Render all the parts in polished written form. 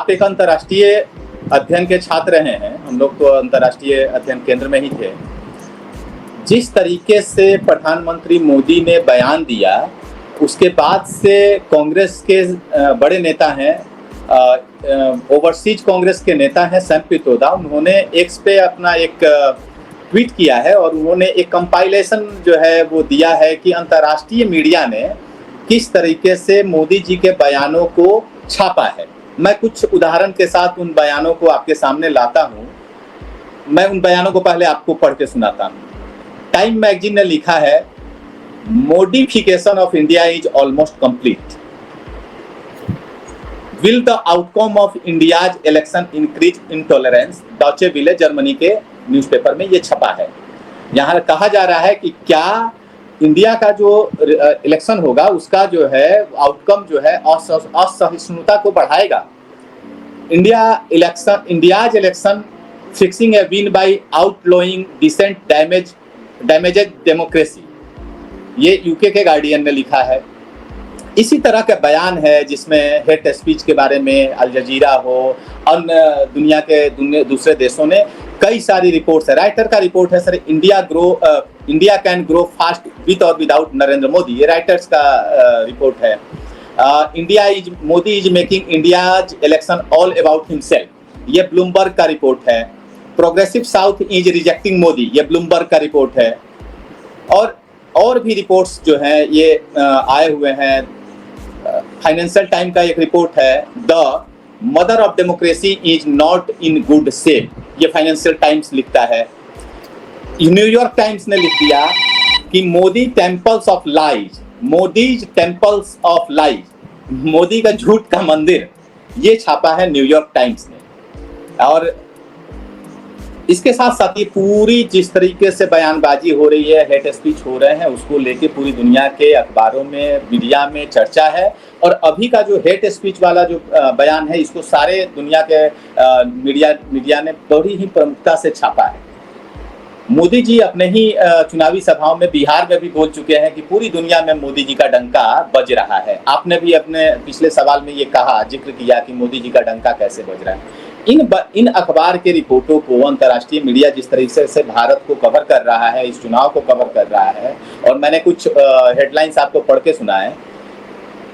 आप एक अंतर्राष्ट्रीय अध्ययन के छात्र रहे हैं, हम लोग तो अंतर्राष्ट्रीय अध्ययन केंद्र में ही थे। जिस तरीके से प्रधानमंत्री मोदी ने बयान दिया, उसके बाद से कांग्रेस के बड़े नेता हैं, ओवरसीज कांग्रेस के नेता हैं सैम पित्रोदा, उन्होंने एक्स पे अपना एक ट्वीट किया है और उन्होंने एक कंपाइलेशन जो है वो दिया है कि अंतर्राष्ट्रीय मीडिया ने किस तरीके से मोदी जी के बयानों को छापा है। मैं कुछ उदाहरण के साथ उन बयानों को आपके सामने लाता हूं। मैं उन बयानों को पहले आपको पढ़ के सुनाता हूं। टाइम मैगजीन ने लिखा है, modification of India is almost complete. Will the outcome of India's election increase intolerance. Deutsche Welle Germany के न्यूज़पेपर में ये छपा है। यहाँ कहा जा रहा है कि क्या इंडिया का जो इलेक्शन होगा उसका जो है आउटकम जो है असहिष्णुता को बढ़ाएगा। India's election fixing a win by outlawing dissent damages democracy. ये यूके के गार्डियन ने लिखा है। इसी तरह का बयान है जिसमें हेट स्पीच के बारे में अल जजीरा हो, अन्य दुनिया के दूसरे देशों ने कई सारी रिपोर्ट्स है। राइटर का रिपोर्ट है sir, India can grow fast with और विदाउट नरेंद्र मोदी। ये राइटर्स का रिपोर्ट है। Modi is making India's election all about himself. ये ब्लूमबर्ग का रिपोर्ट है। Progressive south is rejecting Modi. ये ब्लूमबर्ग का रिपोर्ट है। और भी रिपोर्ट्स जो हैं ये आए हुए हैं। फाइनेंशियल टाइम का एक रिपोर्ट है, the mother of democracy is not in good shape. ये फाइनेंशियल टाइम्स लिखता है। न्यूयॉर्क टाइम्स ने लिख दिया कि Modi temples of lies, Modi's temples of lies, Modi का झूठ का मंदिर। ये छापा है न्यूयॉर्क टाइम्स ने। और इसके साथ साथ ये पूरी जिस तरीके से बयानबाजी हो रही है, हेट स्पीच हो रहे हैं, उसको लेके पूरी दुनिया के अखबारों में, मीडिया में चर्चा है। और अभी का जो हेट स्पीच वाला जो बयान है, इसको सारे दुनिया के मीडिया ने बड़ी ही प्रमुखता से छापा है। मोदी जी अपने ही चुनावी सभाओं में बिहार में भी बोल चुके हैं कि पूरी दुनिया में मोदी जी का डंका बज रहा है। आपने भी अपने पिछले सवाल में ये कहा, जिक्र किया कि मोदी जी का डंका कैसे बज रहा है। इन अखबार के रिपोर्टों को अंतर्राष्ट्रीय मीडिया जिस तरीके से भारत को कवर कर रहा है, इस चुनाव को कवर कर रहा है, और मैंने कुछ हेडलाइंस आपको पढ़ के सुनाए,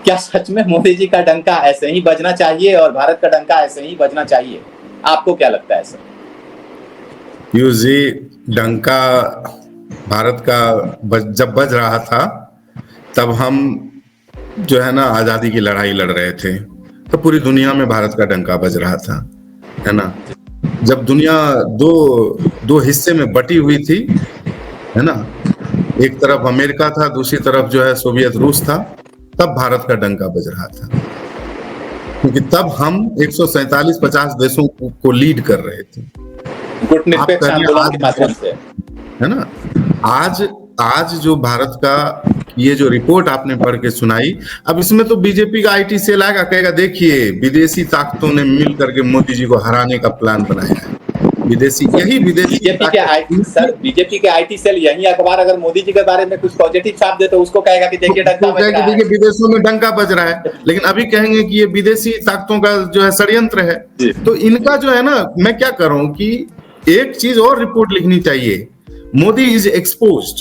क्या सच में मोदी जी का डंका ऐसे ही बजना चाहिए और भारत का डंका ऐसे ही बजना चाहिए? आपको क्या लगता है सर? पीयूष जी, डंका भारत का जब बज रहा था तब हम जो है ना आजादी की लड़ाई लड़ रहे थे, तो पूरी दुनिया में भारत का डंका बज रहा था, है ना। जब दुनिया दो हिस्से में बटी हुई थी, है ना, एक तरफ अमेरिका था, दूसरी तरफ जो है सोवियत रूस था, तब भारत का डंका बज रहा था, क्योंकि तब हम 147-50 देशों को लीड कर रहे थे, है ना। आज जो भारत का ये जो रिपोर्ट आपने पढ़ के सुनाई, अब इसमें तो बीजेपी का आईटी सेल आएगा, कहेगा देखिए विदेशी ताकतों ने मिल करके मोदी जी को हराने का प्लान बनाया है। बीजेपी के आईटी सेल यही अखबार अगर मोदी जी के बारे में कुछ पॉजिटिव छाप दे तो उसको कहेगा कि देखिए डंका बज रहा है, विदेशों में डंका बज रहा है। लेकिन अभी कहेंगे कि ये विदेशी ताकतों का जो है षड्यंत्र है। तो इनका जो है ना, मैं क्या कर रहा हूं कि एक चीज और रिपोर्ट लिखनी चाहिए, मोदी इज एक्सपोज्ड,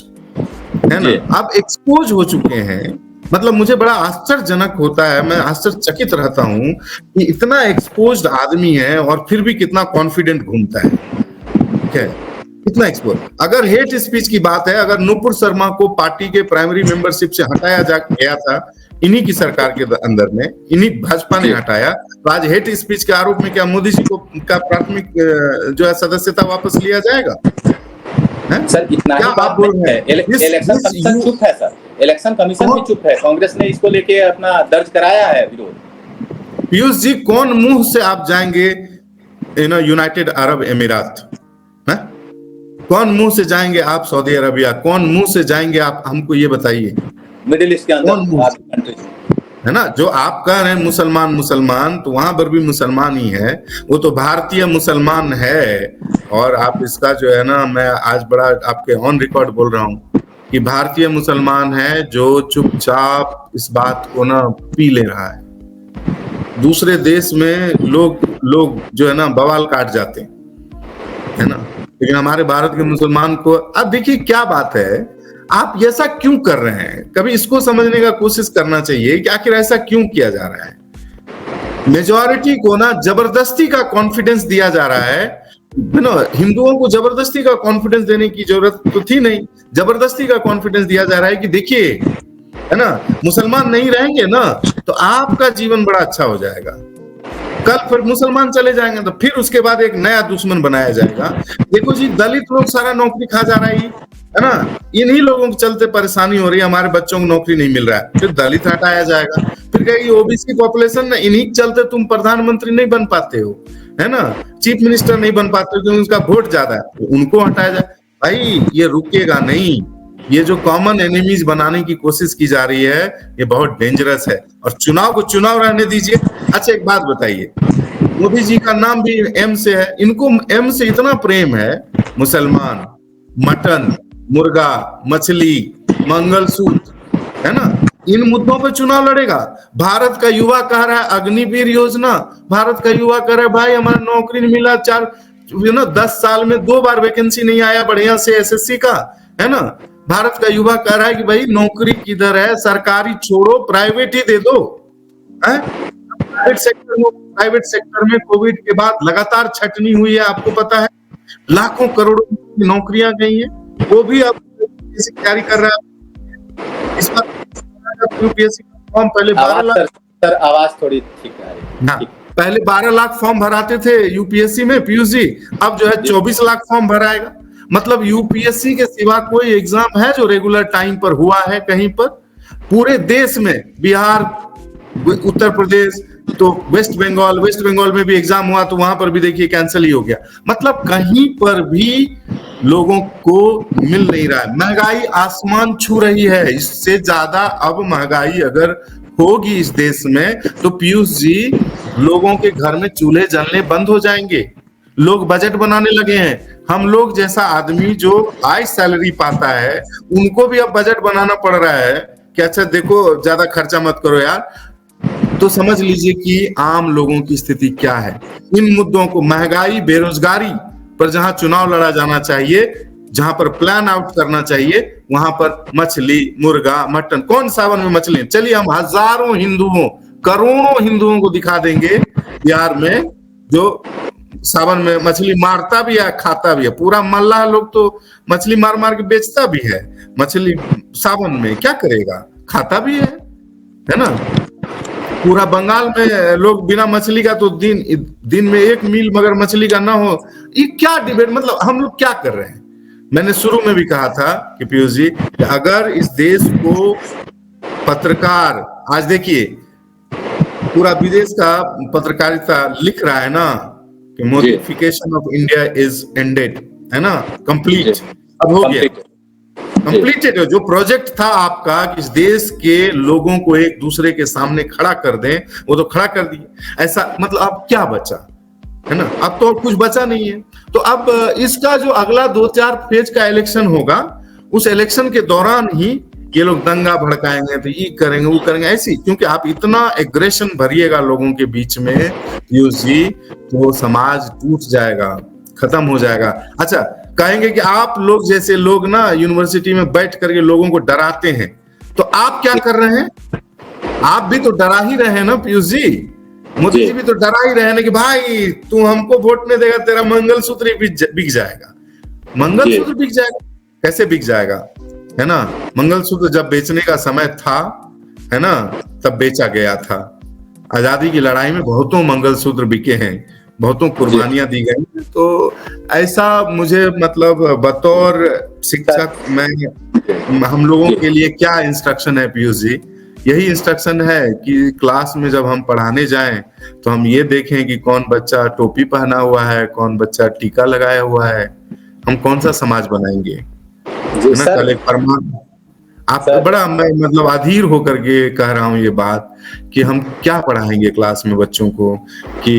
है ना। अब एक्सपोज हो चुके हैं, मतलब मुझे बड़ा आश्चर्यजनक होता है, मैं आश्चर्यचकित रहता हूं कि इतना एक्सपोज्ड आदमी है और फिर भी कितना कॉन्फिडेंट घूमता है, ठीक है, कितना एक्सपोज। अगर हेट स्पीच की बात है, अगर नुपुर शर्मा को पार्टी के प्राइमरी मेंबरशिप से हटाया गया था इन्हीं की सरकार के अंदर में, इन्हीं भाजपा ने हटाया, तो आज हेट स्पीच के आरोप में क्या मोदी जी को का प्राथमिक जो है सदस्यता वापस लिया जाएगा? सर इतना ही बात बोल रहे हैं। इलेक्शन कमीशन चुप है सर, इलेक्शन कमीशन भी चुप है, कांग्रेस ने इसको लेके अपना दर्ज कराया है विरोध। पीयूष जी, कौन मुंह से आप जाएंगे यूनाइटेड अरब अमीरात? कौन मुंह से जाएंगे आप सऊदी अरबिया? कौन मुंह से जाएंगे आप? हमको ये बताइए। मिडिल ईस्ट के अंदर है ना, जो आप कह रहे हैं मुसलमान, तो वहां पर भी मुसलमान ही है, वो तो भारतीय मुसलमान है। और आप इसका जो है ना, मैं आज बड़ा आपके ऑन रिकॉर्ड बोल रहा हूं कि भारतीय मुसलमान है जो चुपचाप इस बात को ना पी ले रहा है, दूसरे देश में लोग जो है ना बवाल काट जाते हैं, है ना, लेकिन हमारे भारत के मुसलमान को, अब देखिए क्या बात है, आप ऐसा क्यों कर रहे हैं, कभी इसको समझने का कोशिश करना चाहिए कि आखिर ऐसा क्यों किया जा रहा है। मेजॉरिटी को ना जबरदस्ती का कॉन्फिडेंस दिया जा रहा है ना, हिंदुओं को जबरदस्ती का कॉन्फिडेंस देने की जरूरत तो थी नहीं, जबरदस्ती का कॉन्फिडेंस दिया जा रहा है कि देखिए, है ना, मुसलमान नहीं रहेंगे ना तो आपका जीवन बड़ा अच्छा हो जाएगा, कल फिर मुसलमान चले जाएंगे तो फिर उसके बाद एक नया दुश्मन बनाया जाएगा। देखो जी, दलित लोग सारा नौकरी खा जा रही है ना, इन्हीं लोगों के चलते परेशानी हो रही है, हमारे बच्चों को नौकरी नहीं मिल रहा है, फिर दलित हटाया जाएगा, फिर कहेगी ओबीसी पॉपुलेशन ना, इन्हीं के चलते तुम प्रधानमंत्री नहीं बन पाते हो, है ना, चीफ मिनिस्टर नहीं बन पाते हो क्योंकि उनका वोट ज्यादा है, तो उनको हटाया जाए। भाई ये रुकेगा नहीं, ये जो कॉमन एनिमीज बनाने की कोशिश की जा रही है ये बहुत डेंजरस है, और चुनाव को चुनाव रहने दीजिए। अच्छा एक बात बताइए, मोदी जी का नाम भी एम से है, इनको एम से इतना प्रेम है, मुसलमान, मटन, मुर्गा, मछली, मंगलसूत्र, है ना, इन मुद्दों पर चुनाव लड़ेगा। भारत का युवा कह रहा है अग्निवीर योजना, भारत का युवा कह रहा है भाई हमारा नौकरी नहीं मिला, 10 साल में 2 बार वैकेंसी नहीं आया बढ़िया से एसएससी का, है ना, भारत का युवा कह रहा है कि भाई नौकरी किधर है, सरकारी छोड़ो प्राइवेट ही दे दो, है? प्राइवेट सेक्टर में कोविड के बाद लगातार छटनी हुई है, आपको पता है, लाखों करोड़ों की नौकरियां गई हैं, वो भी अब तैयारी कर रहा है। इस बार यूपीएससी का फॉर्म पहले 12 लाख, सर आवाज थोड़ी ठीक आ रही है, पहले 12 लाख फॉर्म भराते थे यूपीएससी में, पीयूष जी, अब जो है 24 लाख फॉर्म भराएगा। मतलब यूपीएससी के सिवा कोई एग्जाम है जो रेगुलर टाइम पर हुआ है कहीं पर पूरे देश में? बिहार, उत्तर प्रदेश, तो वेस्ट बंगाल में भी एग्जाम हुआ तो वहां पर भी देखिए कैंसिल ही हो गया। मतलब कहीं पर भी लोगों को मिल नहीं रहा है, महंगाई आसमान छू रही है, इससे ज्यादा अब महंगाई अगर होगी इस देश में तो पीयूष जी लोगों के घर में चूल्हे जलने बंद हो जाएंगे, लोग बजट बनाने लगे हैं। हम लोग जैसा आदमी जो हाई सैलरी पाता है उनको भी अब बजट बनाना पड़ रहा है कि अच्छा देखो ज्यादा खर्चा मत करो यार। तो समझ लीजिए कि आम लोगों की स्थिति क्या है। इन मुद्दों को, महंगाई, बेरोजगारी पर जहां चुनाव लड़ा जाना चाहिए, जहां पर प्लान आउट करना चाहिए, वहां पर मछली, मुर्गा, मटन, कौन सावन में मछली। चलिए हम हजारों हिंदुओं, करोड़ों हिंदुओं को दिखा देंगे बिहार में जो सावन में मछली मारता भी है, खाता भी है। पूरा मल्लाह लोग तो मछली मार मार के बेचता भी है, मछली सावन में क्या करेगा, खाता भी है ना। पूरा बंगाल में लोग बिना मछली का तो दिन में 1 मील मगर मछली का ना हो, ये क्या डिबेट, मतलब हम लोग क्या कर रहे हैं। मैंने शुरू में भी कहा था कि पीयूष जी, अगर इस देश को पत्रकार, आज देखिए पूरा विदेश का पत्रकारिता लिख रहा है ना कि modification of India is ended, है ना, कंप्लीट, अब हो गया, कंप्लीटेड। जो प्रोजेक्ट था आपका कि इस देश के लोगों को एक दूसरे के सामने खड़ा कर दें, वो तो खड़ा कर दिए। ऐसा मतलब अब क्या बचा, है ना, अब तो कुछ बचा नहीं है। तो अब इसका जो अगला 2-4 फेज का इलेक्शन होगा, उस इलेक्शन के दौरान ही ये लोग दंगा भड़काएंगे, तो ये करेंगे वो करेंगे ऐसी, क्योंकि आप इतना एग्रेशन भरिएगा लोगों के बीच में पीयूष जी, तो समाज टूट जाएगा, खत्म हो जाएगा। अच्छा कहेंगे कि आप लोग जैसे लोग ना यूनिवर्सिटी में बैठ करके लोगों को डराते हैं, तो आप क्या कर रहे हैं, आप भी तो डरा ही रहे हैं ना पीयूष जी, मोदी जी भी तो डरा ही रहे हैं कि भाई तू हमको वोट नहीं देगा तेरा मंगलसूत्र ही बिक जाएगा। मंगलसूत्र बिक जाएगा, कैसे बिक जाएगा, है ना। मंगलसूत्र जब बेचने का समय था, है ना, तब बेचा गया था। आजादी की लड़ाई में बहुतों मंगलसूत्र बिके हैं, बहुतों कुर्बानियां दी गई। तो ऐसा मुझे मतलब बतौर शिक्षक मैं हम लोगों के लिए क्या इंस्ट्रक्शन है पीयूष जी, यही इंस्ट्रक्शन है कि क्लास में जब हम पढ़ाने जाएं तो हम ये देखें कि कौन बच्चा टोपी पहना हुआ है, कौन बच्चा टीका लगाया हुआ है, हम कौन सा समाज बनाएंगे। कल एक फरमान, आपको बड़ा मैं मतलब अधीर होकर के कह रहा हूँ ये बात कि हम क्या पढ़ाएंगे क्लास में बच्चों को कि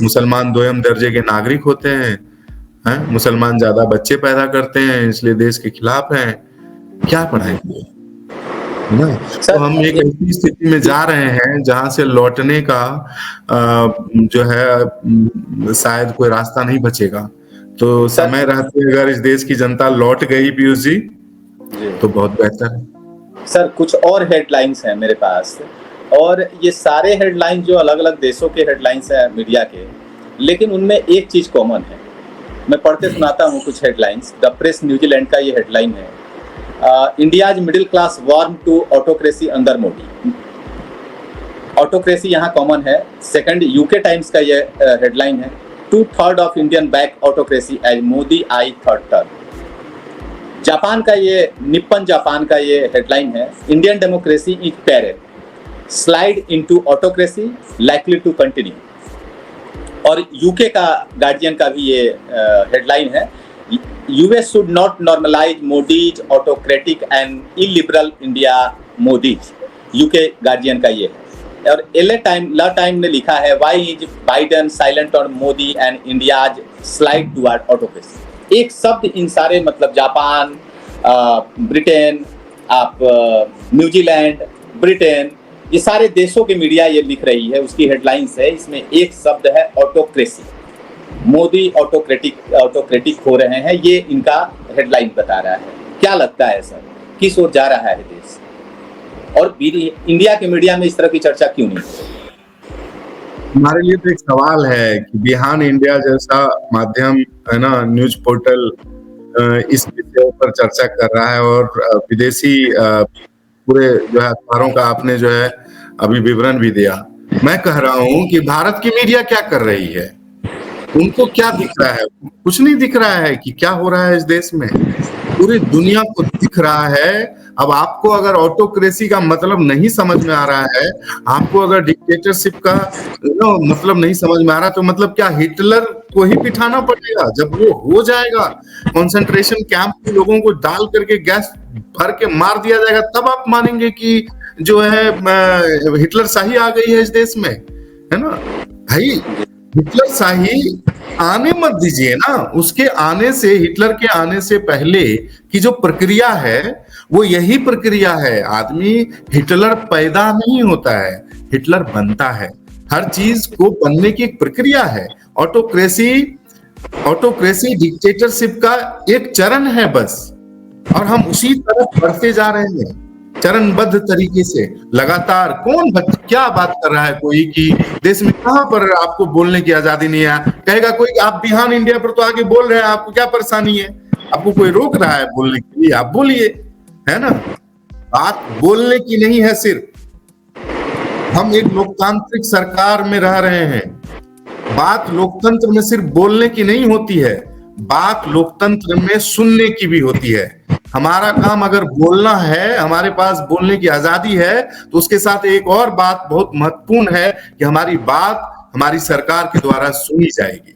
मुसलमान 2म दर्जे के नागरिक होते हैं, मुसलमान ज्यादा बच्चे पैदा करते हैं इसलिए देश के खिलाफ हैं, क्या पढ़ाएंगे। है ना। तो हम एक ऐसी स्थिति में जा रहे हैं जहां से लौटने का जो है शायद कोई रास्ता नहीं बचेगा। तो समय रहते अगर इस देश की जनता लौट गई पीयूष जी तो बहुत बेहतर है। सर कुछ और हेडलाइंस हैं मेरे पास, और ये सारे हेडलाइंस जो अलग अलग देशों के हेडलाइंस हैं मीडिया के, लेकिन उनमें एक चीज कॉमन है। मैं पढ़ते सुनाता हूँ कुछ हेडलाइंस। द प्रेस न्यूजीलैंड का ये हेडलाइन है, India's middle class warm to autocracy under Modi. Autocracy यहाँ कॉमन है। सेकंड, यूके टाइम्स का ये हेडलाइन है, 2/3 of Indian back autocracy as Modi eyes third term. Japan का ये, निप्पन जापान का ये हेडलाइन है, Indian democracy is peril, slide into autocracy likely to continue. और यूके का गार्डियन का भी ये हेडलाइन है, US should not normalise Modi's autocratic and illiberal India Modi's. UK guardian का ये है। और ला टाइम ने लिखा है, why is Biden silent on Modi and India's slide toward autocracy. एक शब्द इन सारे, मतलब जापान, ब्रिटेन, आप न्यूजीलैंड, ब्रिटेन, ये सारे देशों के मीडिया ये लिख रही है, उसकी हेडलाइंस है, इसमें एक शब्द है ऑटोक्रेसी। मोदी ऑटोक्रेटिक हो रहे हैं, ये इनका हेडलाइन बता रहा है। क्या लगता है सर, किस ओर जा रहा है देश, और इंडिया के मीडिया में इस तरह की चर्चा क्यों नहीं? हमारे लिए तो एक सवाल है कि बिहान इंडिया जैसा माध्यम है ना, न्यूज पोर्टल इस विषय पर चर्चा कर रहा है, और विदेशी पूरे जो है अखबारों का आपने जो है अभी विवरण भी दिया। मैं कह रहा हूं कि भारत की मीडिया क्या कर रही है, उनको क्या दिख रहा है? कुछ नहीं दिख रहा है कि क्या हो रहा है इस देश में। पूरी दुनिया को दिख रहा है। अब आपको अगर ऑटोक्रेसी का मतलब नहीं समझ में आ रहा है, आपको अगर डिक्टेटरशिप का मतलब नहीं समझ में आ रहा, तो मतलब क्या हिटलर को ही बिठाना पड़ेगा? जब वो हो जाएगा, कंसंट्रेशन कैंप में लोगों को डाल करके गैस भर के मार दिया जाएगा, तब आप मानेंगे कि जो है हिटलर शाही आ गई है इस देश में, है ना भाई। हिटलर शाही आने मत दीजिए ना। उसके आने से, हिटलर के आने से पहले की जो प्रक्रिया है वो यही प्रक्रिया है। आदमी हिटलर पैदा नहीं होता है, हिटलर बनता है। हर चीज को बनने की एक प्रक्रिया है। ऑटोक्रेसी डिक्टेटरशिप का एक चरण है बस, और हम उसी तरफ बढ़ते जा रहे हैं चरणबद्ध तरीके से लगातार। क्या बात कर रहा है कोई कि देश में कहां पर आपको बोलने की आजादी नहीं है? कहेगा कोई आप बिहान इंडिया पर तो आगे बोल रहे हैं, आपको क्या परेशानी है? आपको कोई रोक रहा है बोलने के लिए, आप बोलिए, है ना। बात बोलने की नहीं है सिर्फ। हम एक लोकतांत्रिक सरकार में रह रहे हैं। बात लोकतंत्र में सिर्फ बोलने की नहीं होती है, बात लोकतंत्र में सुनने की भी होती है। हमारा काम अगर बोलना है, हमारे पास बोलने की आजादी है, तो उसके साथ एक और बात बहुत महत्वपूर्ण है कि हमारी बात हमारी सरकार के द्वारा सुनी जाएगी,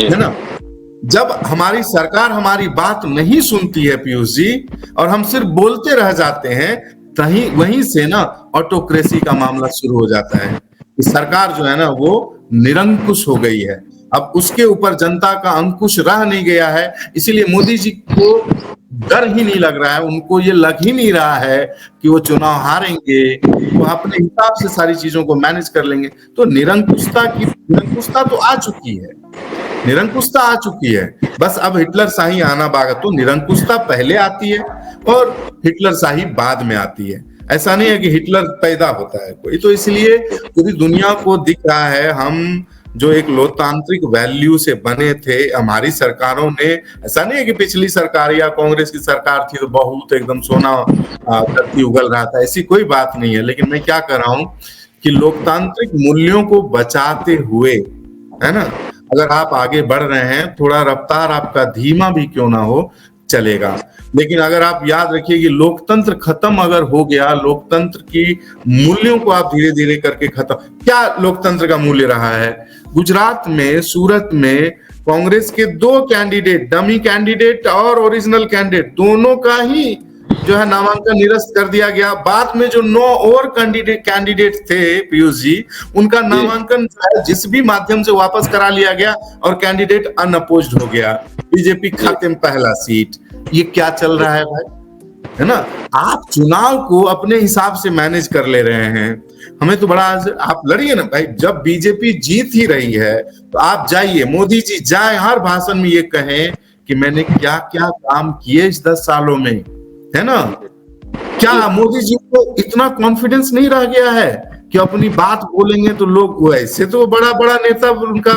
है ना। जब हमारी सरकार हमारी बात नहीं सुनती है पीयूष जी, और हम सिर्फ बोलते रह जाते हैं, वहीं से ना ऑटोक्रेसी का मामला शुरू हो जाता है। सरकार जो है ना वो निरंकुश हो गई है। अब उसके ऊपर जनता का अंकुश रह नहीं गया है, इसीलिए मोदी जी को डर ही नहीं लग रहा है। उनको ये लग ही नहीं रहा है कि वो चुनाव हारेंगे, वो अपने हिसाब से सारी चीजों को मैनेज कर लेंगे। तो निरंकुशता तो आ चुकी है, निरंकुशता आ चुकी है। बस अब हिटलर शाही आना बाकी। तो निरंकुशता पहले आती है और हिटलर शाही बाद में आती है। ऐसा नहीं है कि हिटलर पैदा होता है कोई। तो इसलिए पूरी दुनिया को दिख रहा है, हम जो एक लोकतांत्रिक वैल्यू से बने थे, हमारी सरकारों ने, ऐसा नहीं है कि पिछली सरकार या कांग्रेस की सरकार थी तो बहुत एकदम सोना धरती उगल रहा था, ऐसी कोई बात नहीं है। लेकिन मैं क्या कर रहा हूं कि लोकतांत्रिक मूल्यों को बचाते हुए, है ना, अगर आप आगे बढ़ रहे हैं, थोड़ा रफ्तार आपका धीमा भी क्यों ना हो चलेगा, लेकिन अगर आप याद रखिए कि लोकतंत्र खत्म अगर हो गया, लोकतंत्र की मूल्यों को आप धीरे धीरे करके खत्म। क्या लोकतंत्र का मूल्य रहा है? गुजरात में, सूरत में कांग्रेस के 2 कैंडिडेट, डमी कैंडिडेट और ओरिजिनल कैंडिडेट, दोनों का ही जो है नामांकन निरस्त कर दिया गया। बाद में जो 9 और कैंडिडेट थे पीयूष जी, उनका नामांकन जिस भी माध्यम से वापस करा लिया गया और कैंडिडेट अनअपोज्ड हो गया। बीजेपी खाते में पहला सीट। ये क्या चल रहा है भाई, है ना। आप चुनाव को अपने हिसाब से मैनेज कर ले रहे हैं। हमें तो बड़ा आप लड़िए ना भाई, जब बीजेपी जीत ही रही है तो आप जाइए, मोदी जी जाए, हर भाषण में ये कहें कि मैंने क्या क्या काम किए इस 10 सालों में, है ना। क्या मोदी जी को इतना कॉन्फिडेंस नहीं रह गया है कि अपनी बात बोलेंगे तो लोग, वैसे तो बड़ा बड़ा नेता, उनका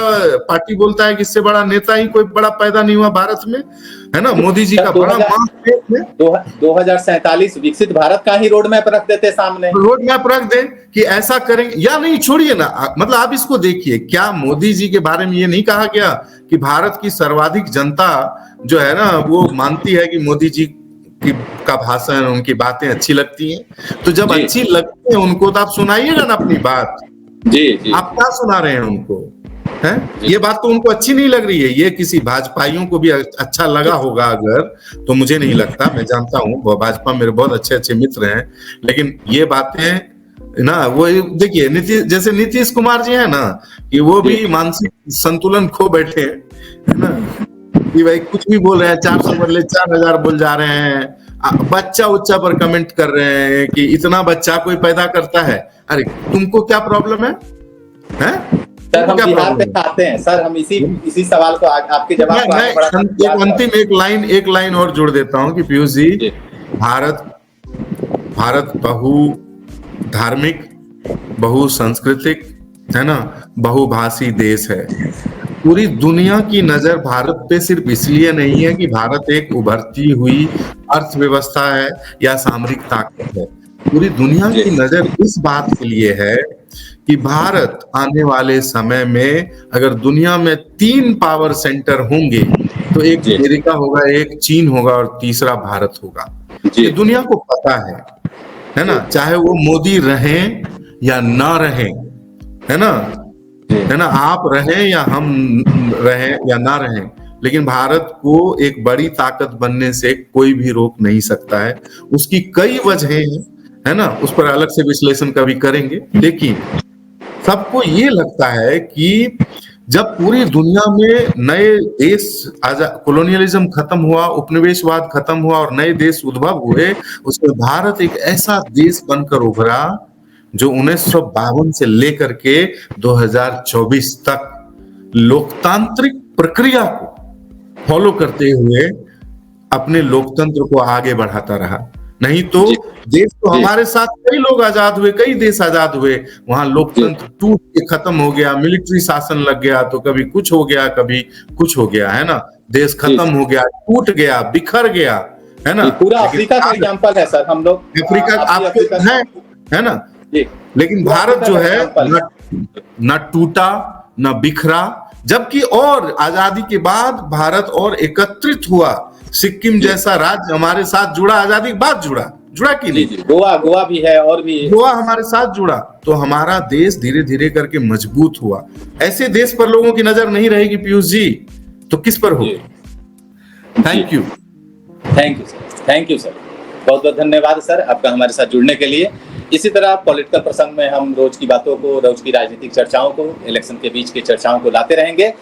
पार्टी बोलता है कि इससे बड़ा नेता ही कोई बड़ा पैदा नहीं हुआ भारत में, है ना। मोदी जी का बड़ा मार्ग है। 2047 विकसित भारत का ही रोड मैप रख देते सामने, रोड मैप रख दे कि ऐसा करेंगे या नहीं, छोड़िए ना, मतलब आप इसको देखिए, क्या मोदी जी के बारे में ये नहीं कहा गया कि भारत की सर्वाधिक जनता जो है ना वो मानती है कि मोदी जी का भाषण, उनकी बातें अच्छी लगती हैं। तो जब अच्छी लगती है उनको तो आप सुनाइएगा ना अपनी बात। जी। आप क्या सुना रहे हैं उनको, हैं? ये बात तो उनको अच्छी नहीं लग रही है। ये किसी भाजपाइयों को भी अच्छा लगा होगा अगर, तो मुझे नहीं लगता। मैं जानता हूँ भाजपा मेरे बहुत अच्छे अच्छे मित्र हैं, लेकिन ये बातें ना, वो देखिए जैसे नीतीश कुमार जी है ना, कि वो भी मानसिक संतुलन खो बैठे हैं, है ना, कि भाई कुछ भी बोल रहे हैं, 400 बदले 4000 बोल जा रहे हैं। बच्चा उच्चा पर कमेंट कर रहे हैं कि इतना बच्चा कोई पैदा करता है। अरे तुमको क्या प्रॉब्लम है? सर हम बिहार पे आते हैं सर, हम इसी सवाल को आपके जवाब को अंतिम एक लाइन और जोड़ देता हूं कि पीयूष जी, भारत बहु धार्मिक, बहु सांस्कृतिक, है ना, बहुभाषी देश है। पूरी दुनिया की नजर भारत पे सिर्फ इसलिए नहीं है कि भारत एक उभरती हुई अर्थव्यवस्था है या सामरिक ताकत है। पूरी दुनिया की नजर इस बात के लिए है कि भारत आने वाले समय में, अगर दुनिया में 3 पावर सेंटर होंगे तो एक अमेरिका होगा, एक चीन होगा और तीसरा भारत होगा। ये दुनिया को पता है ना, चाहे वो मोदी रहें या ना रहें, है ना, आप रहें या हम रहें या ना रहें, लेकिन भारत को एक बड़ी ताकत बनने से कोई भी रोक नहीं सकता है। उसकी कई वजहें हैं, है ना, उस पर अलग से विश्लेषण कभी करेंगे। लेकिन सबको ये लगता है कि जब पूरी दुनिया में नए देश, कॉलोनियलिज्म खत्म हुआ, उपनिवेशवाद खत्म हुआ और नए देश उद्भव हुए, उसमें भारत एक ऐसा देश बनकर उभरा जो 1952 से लेकर के 2024 तक लोकतांत्रिक प्रक्रिया को फॉलो करते हुए अपने लोकतंत्र को आगे बढ़ाता रहा। नहीं तो देश तो हमारे साथ कई लोग आजाद हुए, कई देश आजाद हुए, वहां लोकतंत्र टूट के खत्म हो गया, मिलिट्री शासन लग गया, तो कभी कुछ हो गया, कभी कुछ हो गया, है ना, देश खत्म हो गया, टूट गया, बिखर गया, है ना। पूरा अफ्रीका का एग्जांपल है सर, हम लोग अफ्रीका आपको है ना। लेकिन भारत जो है न टूटा न बिखरा, जबकि और आजादी के बाद भारत और एकत्रित हुआ। सिक्किम जैसा राज्य हमारे साथ जुड़ा, आजादी के बाद जुड़ा कि नहीं? गोवा भी है, और भी गोवा हमारे साथ जुड़ा, तो हमारा देश धीरे धीरे करके मजबूत हुआ। ऐसे देश पर लोगों की नजर नहीं रहेगी पीयूष जी, तो किस पर होगी? थैंक यू सर, बहुत बहुत धन्यवाद सर आपका हमारे साथ जुड़ने के लिए। इसी तरह पॉलिटिकल प्रसंग में हम रोज की बातों को, रोज की राजनीतिक चर्चाओं को, इलेक्शन के बीच की चर्चाओं को लाते रहेंगे।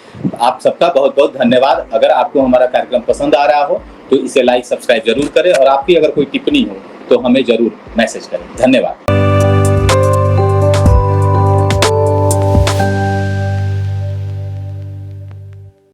आप सबका बहुत बहुत धन्यवाद। अगर आपको हमारा कार्यक्रम पसंद आ रहा हो तो इसे लाइक सब्सक्राइब जरूर करें, और आपकी अगर कोई टिप्पणी हो तो हमें जरूर मैसेज करें। धन्यवाद।